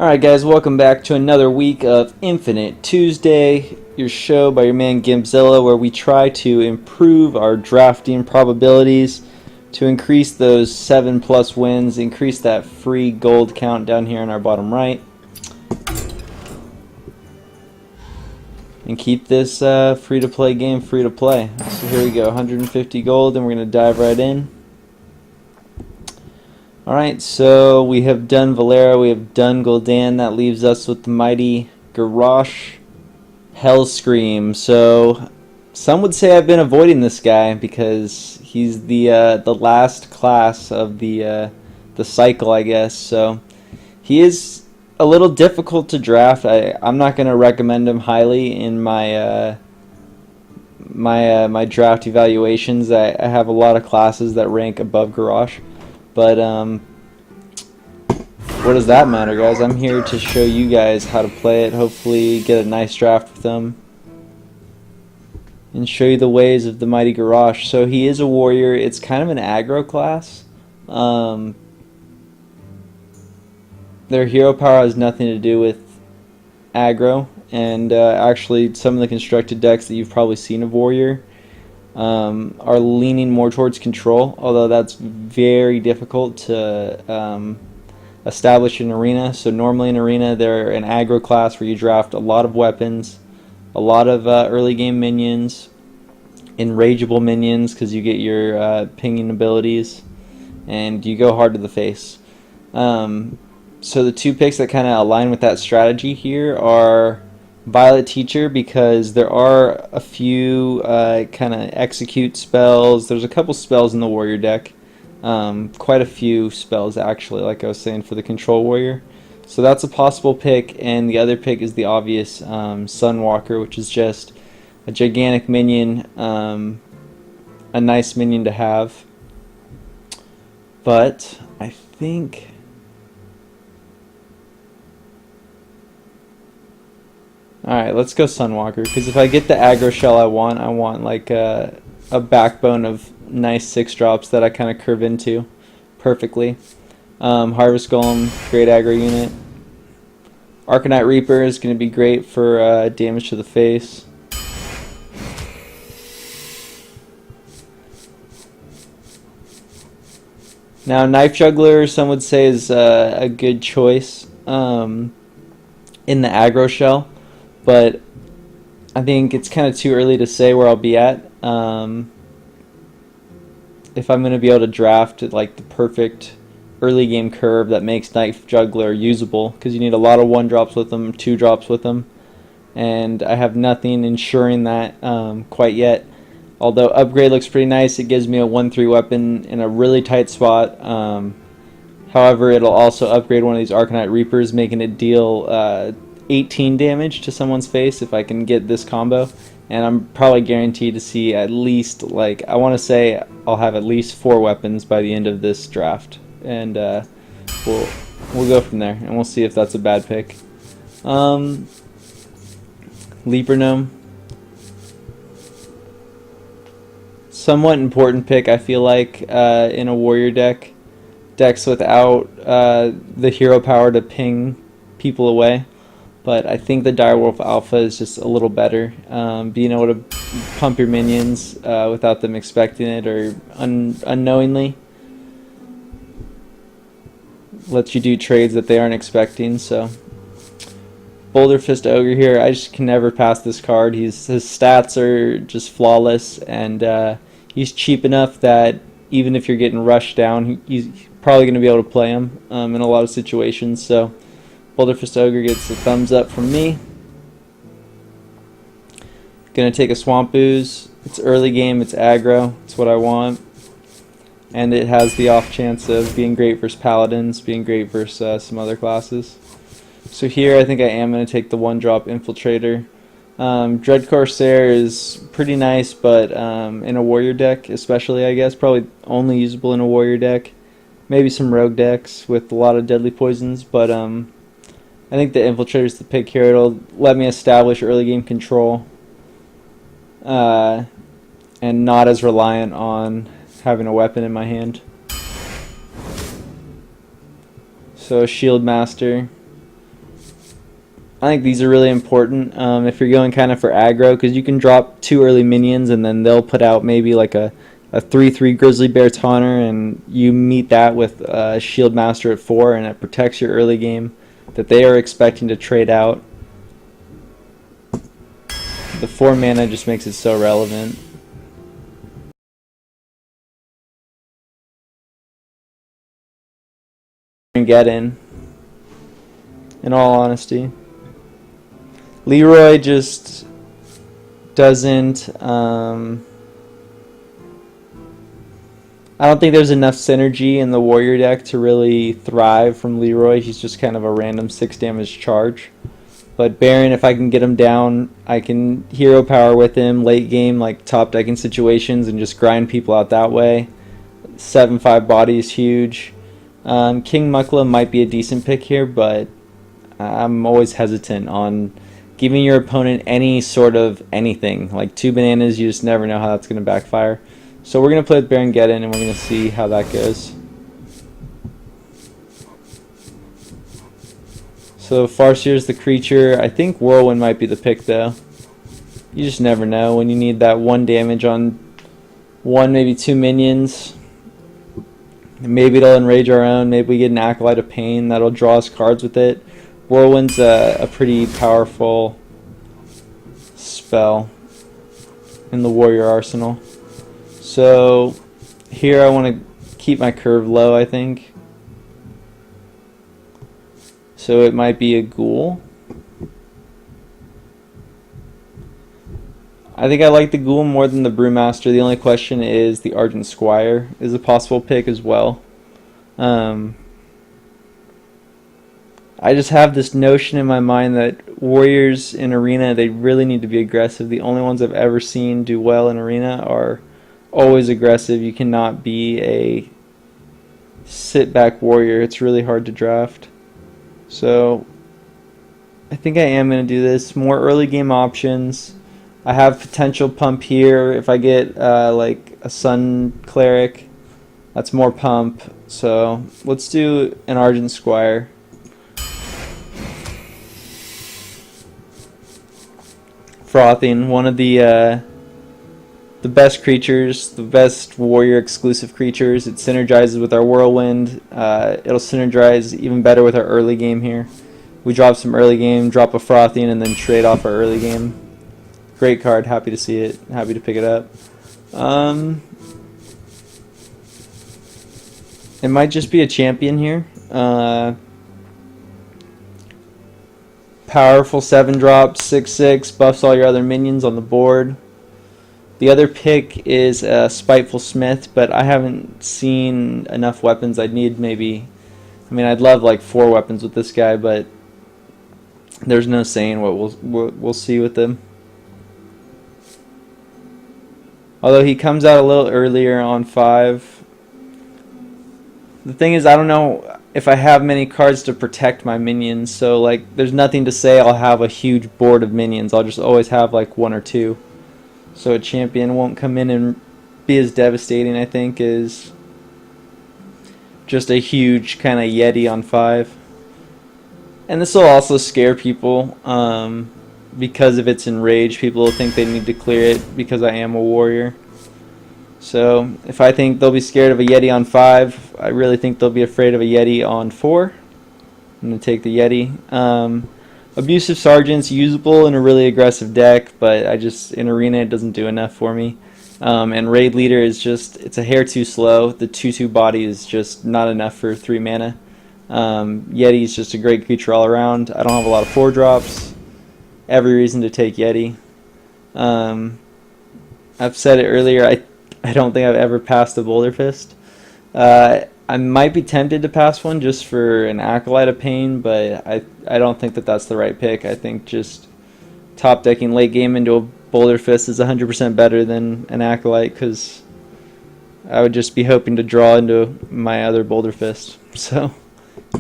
Alright guys, welcome back to another week of Infinite Tuesday, your show by your man Gimpzilla, where we try to improve our drafting probabilities to increase those 7+ wins, increase that free gold count down here in our bottom right, and keep this free-to-play game free-to-play. So here we go, 150 gold, and we're going to dive right in. Alright, so we have done Valera, we have done Gul'dan. That leaves us with the mighty Garrosh Hellscream. So some would say I've been avoiding this guy because he's the last class of the cycle, I guess. So he is a little difficult to draft. I'm not going to recommend him highly in my my draft evaluations. I have a lot of classes that rank above Garrosh. But what does that matter, guys? I'm here to show you guys how to play it, hopefully get a nice draft with them, and show you the ways of the mighty Garrosh. So he is a warrior. It's kind of an aggro class. Their hero power has nothing to do with aggro, and actually some of the constructed decks that you've probably seen of warrior are leaning more towards control, although that's very difficult to establish in arena. So normally in arena they're an aggro class where you draft a lot of weapons, a lot of early game minions, enrageable minions because you get your pinging abilities, and you go hard to the face. So the two picks that kind of align with that strategy here are Violet Teacher, because there are a few kind of execute spells. There's a couple spells in the warrior deck, quite a few spells actually, like I was saying, for the control warrior. So that's a possible pick, and the other pick is the obvious Sunwalker, which is just a gigantic minion, a nice minion to have. But I think alright, let's go Sunwalker, because if I get the aggro shell I want like a backbone of nice 6-drops that I kind of curve into perfectly. Harvest Golem, great aggro unit. Arcanite Reaper is going to be great for damage to the face. Now Knife Juggler, some would say, is a good choice in the aggro shell. But I think it's kind of too early to say where I'll be at. If I'm going to be able to draft like the perfect early game curve that makes Knife Juggler usable, because you need a lot of 1-drops with them, 2-drops with them, and I have nothing ensuring that quite yet. Although Upgrade looks pretty nice, it gives me a 1/3 weapon in a really tight spot. However, it'll also upgrade one of these Arcanite Reapers, making it deal 18 damage to someone's face if I can get this combo, and I'm probably guaranteed to see at least, like, I want to say I'll have at least 4 weapons by the end of this draft, and we'll go from there, and we'll see if that's a bad pick. Leaper Gnome, somewhat important pick, I feel like, in a warrior decks without the hero power to ping people away. But I think the Direwolf Alpha is just a little better. Being able to pump your minions without them expecting it or unknowingly lets you do trades that they aren't expecting. So Boulder Fist Ogre here, I just can never pass this card. His stats are just flawless, and he's cheap enough that even if you're getting rushed down, he's probably going to be able to play him in a lot of situations. So Boulder Fist Ogre gets a thumbs up from me. Gonna take a Swamp Ooze. It's early game, it's aggro, it's what I want. And it has the off chance of being great versus Paladins, being great versus some other classes. So here I think I am going to take the 1-drop Infiltrator. Dread Corsair is pretty nice, but in a warrior deck especially, I guess, probably only usable in a warrior deck. Maybe some rogue decks with a lot of deadly poisons, but I think the Infiltrator is the pick here. It'll let me establish early game control, and not as reliant on having a weapon in my hand. So Shield Master, I think these are really important if you're going kind of for aggro, because you can drop 2 early minions and then they'll put out maybe like a 3/3 Grizzly Bear Taunter, and you meet that with Shield Master at 4, and it protects your early game that they are expecting to trade out. The 4 mana just makes it so relevant. And get in all honesty. Leroy just doesn't. I don't think there's enough synergy in the warrior deck to really thrive from Leroy. He's just kind of a random 6 damage charge. But Baron, if I can get him down, I can hero power with him late game, like top decking situations, and just grind people out that way. 7/5 body is huge. King Mukla might be a decent pick here, but I'm always hesitant on giving your opponent any sort of anything. Like 2 bananas, you just never know how that's going to backfire. So we're going to play with Baron Geddon, and we're going to see how that goes. So Farseer's the creature. I think Whirlwind might be the pick, though. You just never know when you need that 1 damage on 1, maybe 2 minions. Maybe it'll enrage our own. Maybe we get an Acolyte of Pain that'll draw us cards with it. Whirlwind's a pretty powerful spell in the warrior arsenal. So here I want to keep my curve low, I think. So it might be a ghoul. I think I like the ghoul more than the brewmaster. The only question is the Argent Squire is a possible pick as well. I just have this notion in my mind that warriors in arena, they really need to be aggressive. The only ones I've ever seen do well in arena are always aggressive. You cannot be a sit back warrior. It's really hard to draft. So I think I am going to do this. More early game options. I have potential pump here. If I get like a Sun Cleric, that's more pump. So let's do an Argent Squire. Frothing, one of the best creatures, the best warrior exclusive creatures. It synergizes with our Whirlwind. It'll synergize even better with our early game here. We drop some early game, drop a Frothing, and then trade off our early game. Great card, happy to see it, happy to pick it up. It might just be a champion here. Powerful 7-drop, 6/6, buffs all your other minions on the board. The other pick is a Spiteful Smith, but I haven't seen enough weapons. I'd need maybe, I mean, I'd love like 4 weapons with this guy, but there's no saying what we'll see with him. Although he comes out a little earlier on 5. The thing is, I don't know if I have many cards to protect my minions, so like there's nothing to say I'll have a huge board of minions. I'll just always have like 1 or 2. So a champion won't come in and be as devastating, I think, as just a huge kind of Yeti on 5. And this will also scare people because if it's enraged, people will think they need to clear it because I am a warrior. So if I think they'll be scared of a Yeti on 5, I really think they'll be afraid of a Yeti on 4. I'm going to take the Yeti. Abusive Sergeant's usable in a really aggressive deck, but in arena it doesn't do enough for me. And Raid Leader is just, it's a hair too slow. The 2/2 body is just not enough for 3 mana. Yeti is just a great creature all around. I don't have a lot of 4-drops. Every reason to take Yeti. I've said it earlier, I don't think I've ever passed a Boulder Fist. I might be tempted to pass one just for an Acolyte of Pain, but I don't think that that's the right pick. I think just top decking late game into a Boulder Fist is 100% better than an Acolyte, because I would just be hoping to draw into my other Boulder Fist. So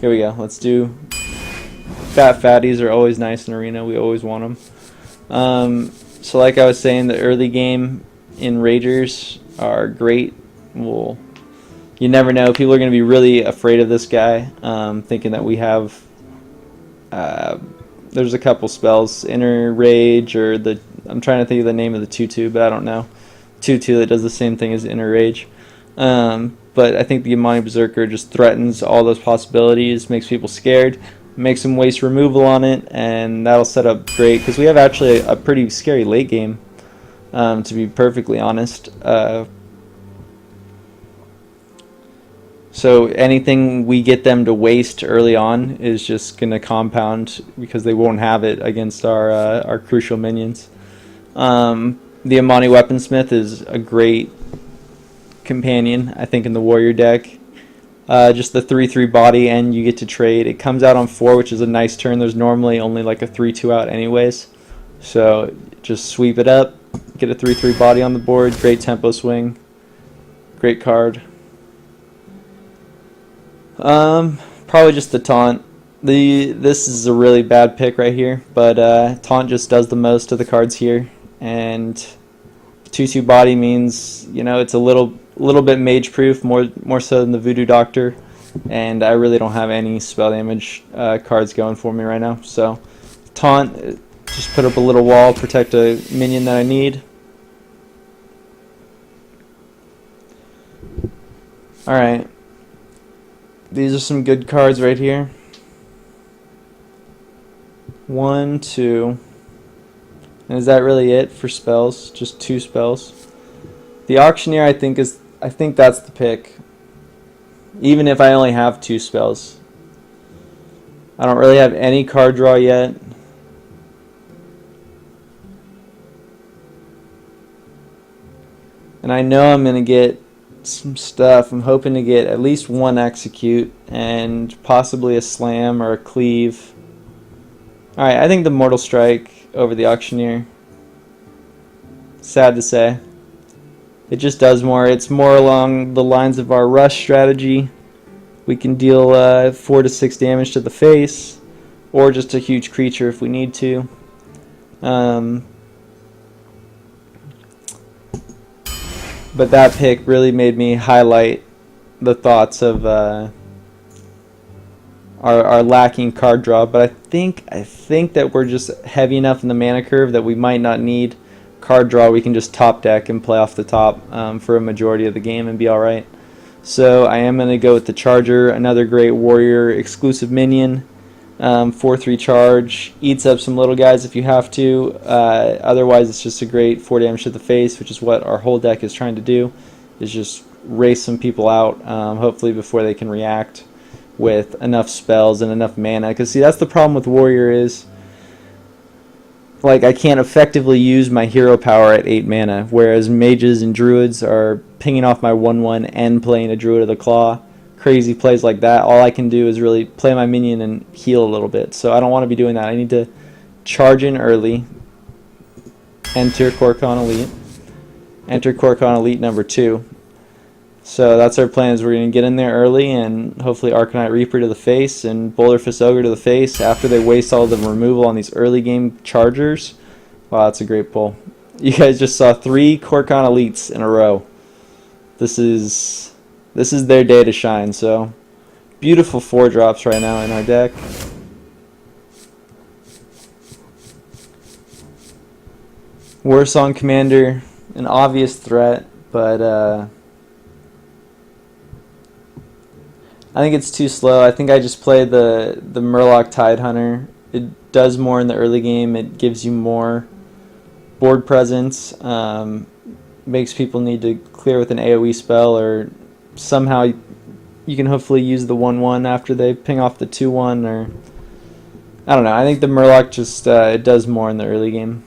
here we go. Let's do fat fatties are always nice in arena. We always want them. So like I was saying, the early game in Ragers are great. You never know. People are going to be really afraid of this guy, thinking that we have There's a couple spells, Inner Rage, or I'm trying to think of the name of the 2/2, but I don't know. 2/2 that does the same thing as Inner Rage. But I think the Imani Berserker just threatens all those possibilities, makes people scared, makes them waste removal on it, and that'll set up great, because we have actually a pretty scary late game, to be perfectly honest. So anything we get them to waste early on is just going to compound, because they won't have it against our crucial minions. The Imani Weaponsmith is a great companion, I think, in the warrior deck. Just the 3/3 body, and you get to trade. It comes out on 4, which is a nice turn. There's normally only like a 3/2 out anyways. So just sweep it up, get a 3/3 body on the board. Great tempo swing. Great card. Probably just the taunt. This is a really bad pick right here, but taunt just does the most of the cards here, and 2/2 body means, you know, it's a little bit mage proof, more so than the Voodoo Doctor, and I really don't have any spell damage cards going for me right now. So taunt, just put up a little wall, protect a minion that I need. Alright, these are some good cards right here. 1, 2, and is that really it for spells? Just 2 spells. The Auctioneer, I think that's the pick, even if I only have 2 spells. I don't really have any card draw yet. And I know I'm going to get some stuff. I'm hoping to get at least 1 Execute and possibly a Slam or a Cleave. Alright, I think the Mortal Strike over the Auctioneer. Sad to say. It just does more. It's more along the lines of our rush strategy. We can deal 4 to 6 damage to the face, or just a huge creature if we need to. But that pick really made me highlight the thoughts of our lacking card draw. But I think that we're just heavy enough in the mana curve that we might not need card draw. We can just top deck and play off the top for a majority of the game and be alright. So I am going to go with the Charger, another great warrior exclusive minion. 4/3 charge, eats up some little guys if you have to. Otherwise, it's just a great 4 damage to the face, which is what our whole deck is trying to do, is just race some people out, hopefully before they can react with enough spells and enough mana. Because see, that's the problem with warrior is, like, I can't effectively use my hero power at 8 mana, whereas mages and druids are pinging off my 1/1 and playing a Druid of the Claw. Crazy plays like that, all I can do is really play my minion and heal a little bit. So I don't want to be doing that. I need to charge in early, enter Kor'kon Elite, enter Kor'kon Elite number 2. So that's our plan, is we're going to get in there early and hopefully Arcanite Reaper to the face and Boulder Fist Ogre to the face after they waste all the removal on these early game chargers. Wow, that's a great pull. You guys just saw 3 Kor'kon Elites in a row. This is their day to shine. So beautiful 4 drops right now in our deck. Warsong Commander, an obvious threat, but I think it's too slow. I think I just play the Murloc Tidehunter. It does more in the early game. It gives you more board presence. Makes people need to clear with an AoE spell, or somehow you can hopefully use the 1/1 after they ping off the 2/1, or I don't know. I think the Murloc just it does more in the early game.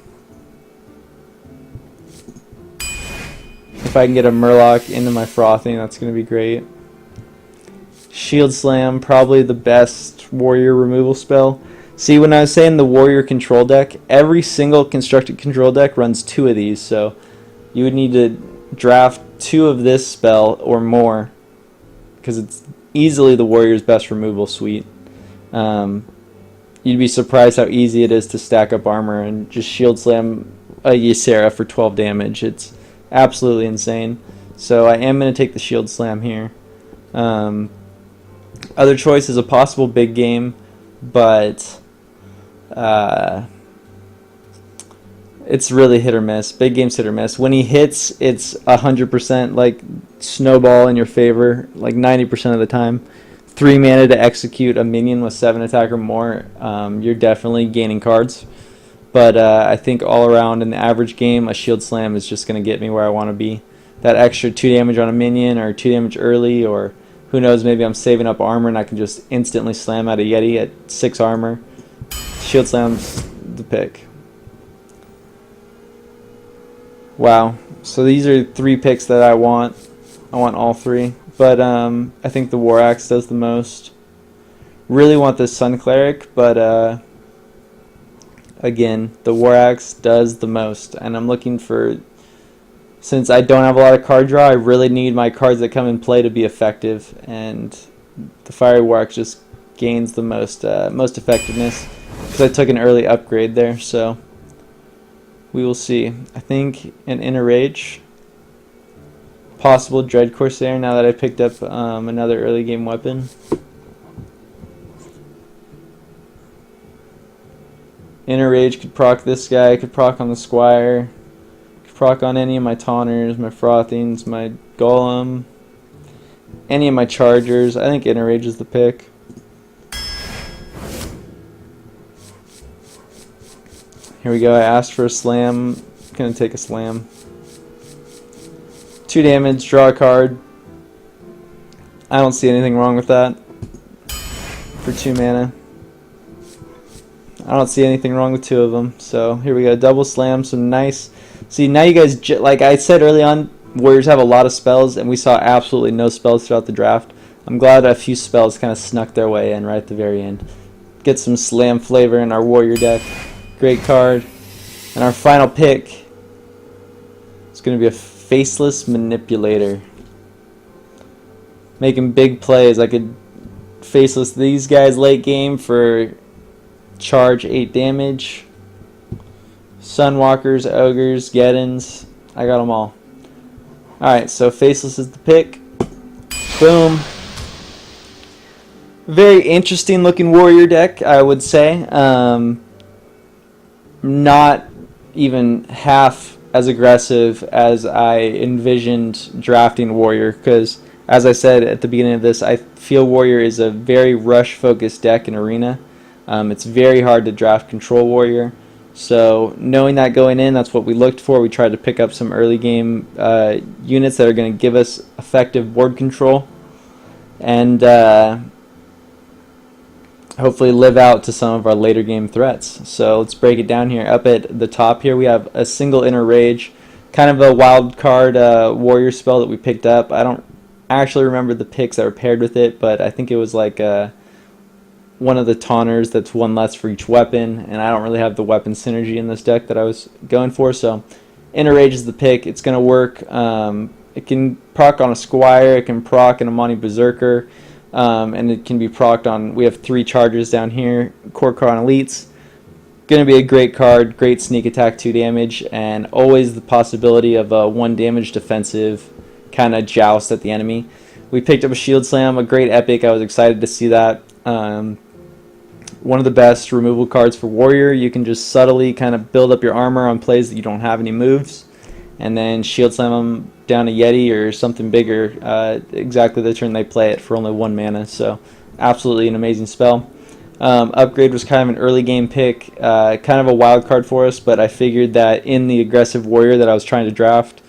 If I can get a Murloc into my Frothing, that's going to be great. Shield Slam, probably the best warrior removal spell. See, when I was saying the warrior control deck, every single constructed control deck runs 2 of these, so you would need to draft 2 of this spell or more, because it's easily the warrior's best removal suite. You'd be surprised how easy it is to stack up armor and just shield slam a Ysera for 12 damage. It's absolutely insane. So I am going to take the shield slam here. Other choice is a possible big game, but Uh, it's really hit or miss. Big game's hit or miss. When he hits, it's 100% like snowball in your favor, like 90% of the time. 3 mana to execute a minion with 7 attack or more, you're definitely gaining cards. But I think all around in the average game, a shield slam is just going to get me where I want to be. That extra 2 damage on a minion, or 2 damage early, or who knows, maybe I'm saving up armor and I can just instantly slam out a Yeti at 6 armor. Shield slam's the pick. Wow. So these are 3 picks that I want. I want all 3. But I think the War Axe does the most. Really want this Sun Cleric, but again, the War Axe does the most. And I'm looking for, since I don't have a lot of card draw, I really need my cards that come in play to be effective. And the Fiery War Axe just gains the most effectiveness, because I took an early upgrade there. So we will see. I think an Inner Rage. Possible Dread Corsair now that I picked up another early game weapon. Inner Rage could proc this guy, could proc on the Squire, could proc on any of my Taunters, my Frothings, my Golem, any of my Chargers. I think Inner Rage is the pick. Here we go. I asked for a slam. Gonna take a slam. 2 damage, draw a card. I don't see anything wrong with that. For 2 mana. I don't see anything wrong with 2 of them. So here we go. Double slam. Some nice. See, now you guys, like I said early on, Warriors have a lot of spells, and we saw absolutely no spells throughout the draft. I'm glad a few spells kind of snuck their way in right at the very end. Get some slam flavor in our Warrior deck. Great card. And our final pick is going to be a Faceless Manipulator. Making big plays. I could Faceless these guys late game for charge 8 damage. Sunwalkers, Ogres, Geddons. I got them all. Alright, so Faceless is the pick. Boom. Very interesting looking Warrior deck, I would say. Not even half as aggressive as I envisioned drafting Warrior, because as I said at the beginning of this, I feel Warrior is a very rush focused deck in Arena. It's very hard to draft Control Warrior, so knowing that going in, that's what we looked for. We tried to pick up some early game units that are going to give us effective board control, and hopefully live out to some of our later game threats. So let's break it down here. Up at the top here we have a single Inner Rage, kind of a wild card Warrior spell that we picked up. I don't actually remember the picks that were paired with it, but I think it was like one of the Taunters that's 1 less for each weapon, and I don't really have the weapon synergy in this deck that I was going for, so Inner Rage is the pick. It's going to work. It can proc on a Squire, it can proc an Amani Berserker, and it can be procced on, we have 3 Chargers down here, Core Crown Elites. Going to be a great card, great sneak attack, 2 damage, and always the possibility of a 1 damage defensive kind of joust at the enemy. We picked up a Shield Slam, a great epic. I was excited to see that. One of the best removal cards for Warrior. You can just subtly kind of build up your armor on plays that you don't have any moves, and then Shield Slam them down a Yeti or something bigger exactly the turn they play it for only 1 mana. So absolutely an amazing spell. Upgrade was kind of an early game pick, kind of a wild card for us, but I figured that in the aggressive Warrior that I was trying to draft,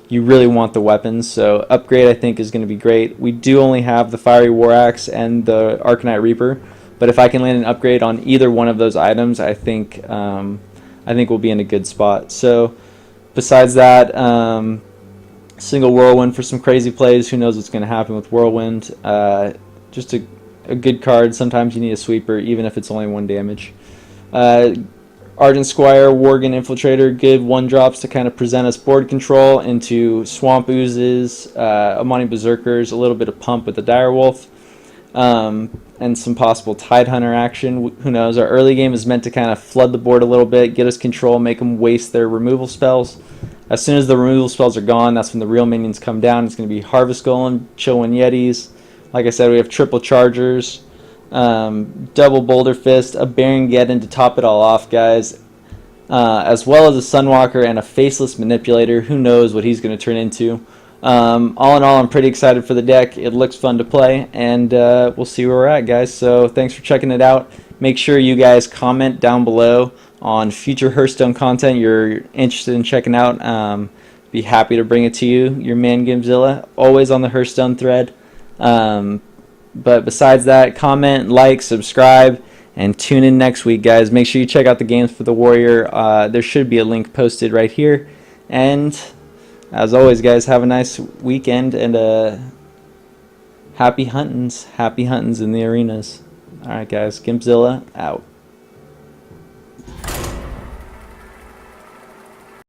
you really want the weapons. So Upgrade I think is going to be great. We do only have the Fiery War Axe and the Arcanite Reaper, but if I can land an upgrade on either one of those items, I think we'll be in a good spot. So besides that, single Whirlwind for some crazy plays. Who knows what's going to happen with Whirlwind? Just a good card. Sometimes you need a sweeper, even if it's only 1 damage. Argent Squire, Worgen Infiltrator, good 1-drops to kind of present us board control into Swamp Oozes, Amani Berserkers, a little bit of pump with the Direwolf, and some possible Tidehunter action. Who knows? Our early game is meant to kind of flood the board a little bit, get us control, make them waste their removal spells. As soon as the removal spells are gone, that's when the real minions come down. It's going to be Harvest Golem, Chillwind Yetis. Like I said, we have triple Chargers. double Boulder Fist, a Baron Geddon to top it all off, guys, as well as a Sunwalker and a Faceless Manipulator. Who knows what he's going to turn into. All in all, I'm pretty excited for the deck. It looks fun to play, and we'll see where we're at, guys. So thanks for checking it out. Make sure you guys comment down below on future Hearthstone content you're interested in checking out. Be happy to bring it to you. Your man Gimpzilla, always on the Hearthstone thread. But besides that, comment, like, subscribe, and tune in next week, guys. Make sure you check out the games for the Warrior. There should be a link posted right here. And as always, guys, have a nice weekend and happy huntings in the arenas. All right, guys, Gimpzilla out.